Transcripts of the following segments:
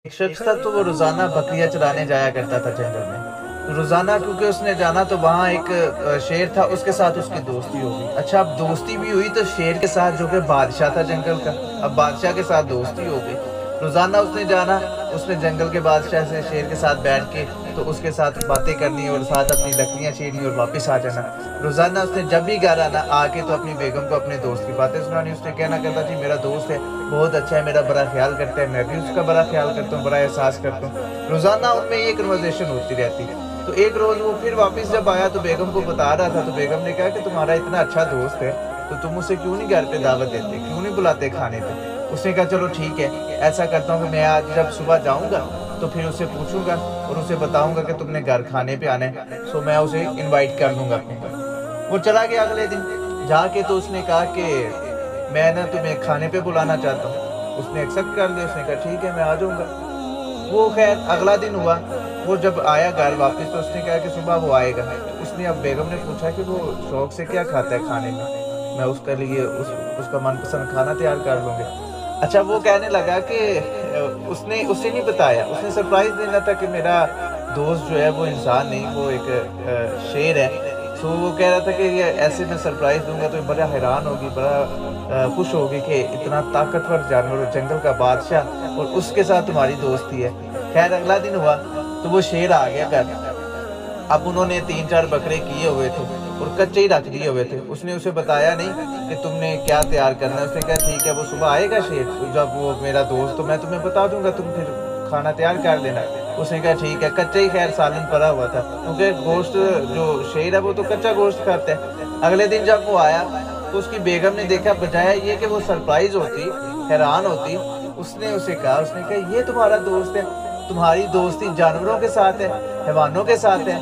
ایک شخص تھا تو وہ روزانہ بکریاں چرانے جایا کرتا تھا جنگل میں۔ روزانہ کیونکہ اس نے جانا تو وہاں ایک شیر تھا، اس کے ساتھ اس کی دوستی ہو گئی۔ اچھا اب دوستی بھی ہوئی تو شیر کے ساتھ جو کہ بادشاہ تھا جنگل کا، اب بادشاہ کے ساتھ دوستی ہو گئی۔ روزانہ اس نے جانا، اس نے جنگل کے بادشاہ سے شیر کے ساتھ بیٹھ کے تو اس کے ساتھ باتیں کرنی اور ساتھ اپنی لکڑیاں چھیڑنی اور واپس آ جانا۔ روزانہ اس نے جب بھی گھر آنا آ کے تو اپنی بیگم کو اپنے دوست کی باتیں سنانی۔ اس نے کہنا کرتا جی میرا دوست ہے، بہت اچھا ہے، میرا بڑا خیال کرتا ہے، میں بھی اس کا بڑا خیال کرتا ہوں، بڑا احساس کرتا ہوں۔ روزانہ ان میں یہ کنورزیشن ہوتی رہتی۔ تو ایک روز وہ پھر واپس جب آیا تو بیگم کو بتا رہا تھا، تو بیگم نے کہا کہ تمہارا اتنا اچھا دوست ہے تو تم اسے کیوں نہیں گھر پہ دعوت دیتے، کیوں نہیں بلاتے کھانے پہ؟ اس نے کہا چلو ٹھیک ہے، ایسا کرتا ہوں کہ میں آج جب صبح جاؤں گا تو پھر اسے پوچھوں گا اور اسے بتاؤں گا کہ تم نے گھر کھانے پہ آنا ہے، سو میں اسے انوائٹ کر دوں گا اپنے گھر۔ وہ چلا گیا اگلے دن جا کے، تو اس نے کہا کہ میں نا تمہیں کھانے پہ بلانا چاہتا ہوں۔ اس نے ایکسیپٹ کر لیا، اس نے کہا ٹھیک ہے میں آ جاؤں گا۔ وہ خیر اگلا دن ہوا، وہ جب آیا گھر واپس تو اس نے کہا کہ صبح وہ آئے گا۔ اس نے اب بیگم نے پوچھا کہ وہ شوق سے کیا کھاتا ہے کھانے میں اس کے لیے اس کا من پسند کھانا تیار کر لوں گے۔ اچھا وہ کہنے لگا کہ اس نے اسے نہیں بتایا، اس نے سرپرائز دینا تھا کہ میرا دوست جو ہے وہ انسان نہیں، وہ ایک شیر ہے۔ تو وہ کہہ رہا تھا کہ یہ ایسے میں سرپرائز دوں گا تو بڑا حیران ہوگی، بڑا خوش ہوگی کہ اتنا طاقتور جانور جنگل کا بادشاہ اور اس کے ساتھ تمہاری دوستی ہے۔ خیر اگلا دن ہوا تو وہ شیر آ گیا گھر۔ اب انہوں نے 3-4 بکرے کیے ہوئے تھے اور کچے ہی رکھ دیے ہوئے تھے۔ اس نے اسے بتایا نہیں کہ تم نے کیا تیار کرنا ہے۔ اس نے کہا ٹھیک ہے وہ صبح آئے گا شیر، جب وہ میرا دوست تو میں تمہیں بتا دوں گا، تم پھر کھانا تیار کر لینا۔ اس نے کہا ٹھیک ہے، کچا ہی خیر سالن پڑا ہوا تھا کیونکہ گوشت جو شیر ہے وہ تو کچا گوشت کھاتا ہے۔ اگلے دن جب وہ آیا تو اس کی بیگم نے دیکھا، بجائے یہ کہ وہ سرپرائز ہوتی، حیران ہوتی، اس نے اسے کہا یہ تمہارا دوست ہے، تمہاری دوستی جانوروں کے ساتھ ہے، حیوانوں کے ساتھ ہے۔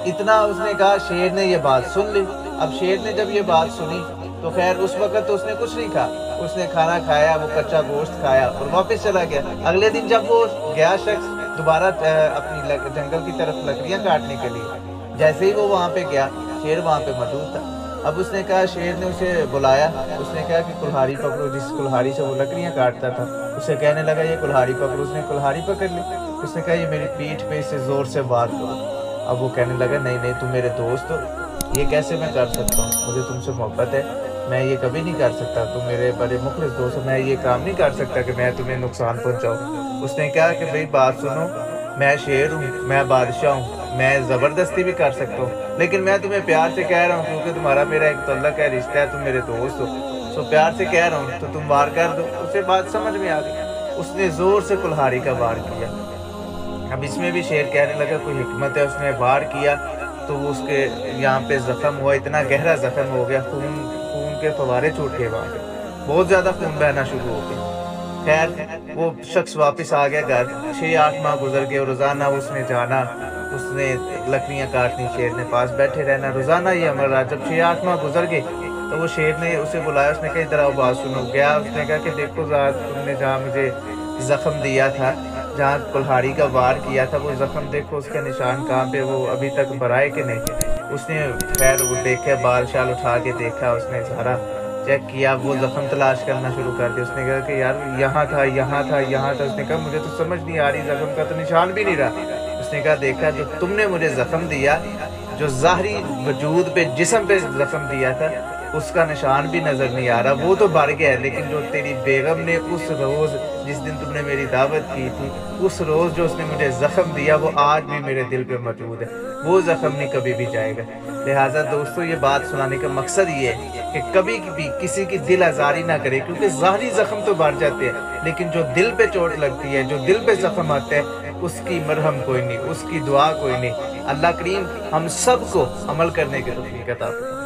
اتنا اس نے کہا، شیر نے یہ بات سن لی۔ اب شیر نے جب یہ بات سنی تو خیر اس وقت تو اس نے کچھ نہیں کہا، اس نے کھانا کھایا، وہ کچا گوشت کھایا اور واپس چلا گیا۔ اگلے دن جب وہ گیا شخص دوبارہ اپنی جنگل کی طرف لکڑیاں کاٹنے کے لیے، جیسے ہی وہ وہاں پہ گیا شیر وہاں پہ موجود تھا۔ اب اس نے کہا، شیر نے اسے بلایا، اس نے کہا کہ کلہاڑی پکڑو، جس کلہاڑی سے وہ لکڑیاں کاٹتا تھا اسے کہنے لگا یہ کلہاڑی پکڑو۔ اس نے کلہاڑی پکڑ لی، اس نے کہا یہ میری پیٹھ پہ اسے زور سے وار کرو۔ اب وہ کہنے لگا نہیں تم میرے دوست ہو، یہ کیسے میں کر سکتا ہوں، مجھے تم سے محبت ہے، میں یہ کبھی نہیں کر سکتا، تم میرے بڑے مخلص دوست ہو، میں یہ کام نہیں کر سکتا کہ میں تمہیں نقصان پہنچاؤں۔ اس نے کہا کہ بھئی بات سنو، میں شیر ہوں، میں بادشاہ ہوں، میں زبردستی بھی کر سکتا ہوں، لیکن میں تمہیں پیار سے کہہ رہا ہوں کیونکہ تمہارا میرا ایک تعلق ہے، رشتہ ہے، تم میرے دوست ہو، سو پیار سے کہہ رہا ہوں تو تم وار کر دو۔ اسے بات سمجھ میں آ گئی، اس نے زور سے کلہاڑی کا وار کیا۔ اب اس میں بھی شیر کہنے لگا کوئی حکمت ہے، اس نے وار کیا تو اس کے یہاں پہ زخم ہوا، اتنا گہرا زخم ہو گیا، خون کے فوارے چھوٹ گئے، وہاں پہ بہت زیادہ خون بہنا شروع ہو گیا۔ خیر وہ شخص واپس آ گیا گھر، 6-8 ماہ گزر گئے، روزانہ اس نے جانا، اس نے لکڑیاں کاٹنی، شیر نے پاس بیٹھے رہنا، روزانہ یہ عمل رہا۔ جب 6-8 ماہ گزر گئے تو وہ شیر نے اسے بلایا، اس نے کہا ادھر آؤ بات سنو۔ گیا، اس نے کہا کہ دیکھو ذات، تم نے جہاں مجھے زخم دیا تھا، جہاں کلہاڑی کا وار کیا تھا، وہ زخم دیکھو، اس کا نشان کہاں پہ، وہ ابھی تک برائے کہ نہیں۔ اس نے خیر وہ دیکھا، بال شال اٹھا کے دیکھا، اس نے سارا چیک کیا، وہ زخم تلاش کرنا شروع کر دیا۔ اس نے کہا کہ یار یہاں تھا، یہاں تھا، یہاں تھا۔ اس نے کہا مجھے تو سمجھ نہیں آ رہی، زخم کا تو نشان بھی نہیں رہا۔ اس نے کہا دیکھا جو تم نے مجھے زخم دیا، جو ظاہری وجود پہ، جسم پہ زخم دیا تھا، اس کا نشان بھی نظر نہیں آ رہا، وہ تو بڑھ گیا ہے، لیکن جو تیری بیگم نے اس روز، جس دن تم نے میری دعوت کی تھی، اس روز جو اس نے مجھے زخم دیا، وہ آج بھی میرے دل پہ موجود ہے، وہ زخم نہیں کبھی بھی جائے گا۔ لہٰذا دوستو یہ بات سنانے کا مقصد یہ ہے کہ کبھی بھی کسی کی دل آزاری نہ کرے، کیونکہ ظاہری زخم تو بڑھ جاتے ہیں، لیکن جو دل پہ چوٹ لگتی ہے، جو دل پہ زخم آتا ہے، اس کی مرہم کوئی نہیں، اس کی دعا کوئی نہیں۔ اللہ کریم ہم سب کو عمل کرنے کی توفیق عطا فرمائے۔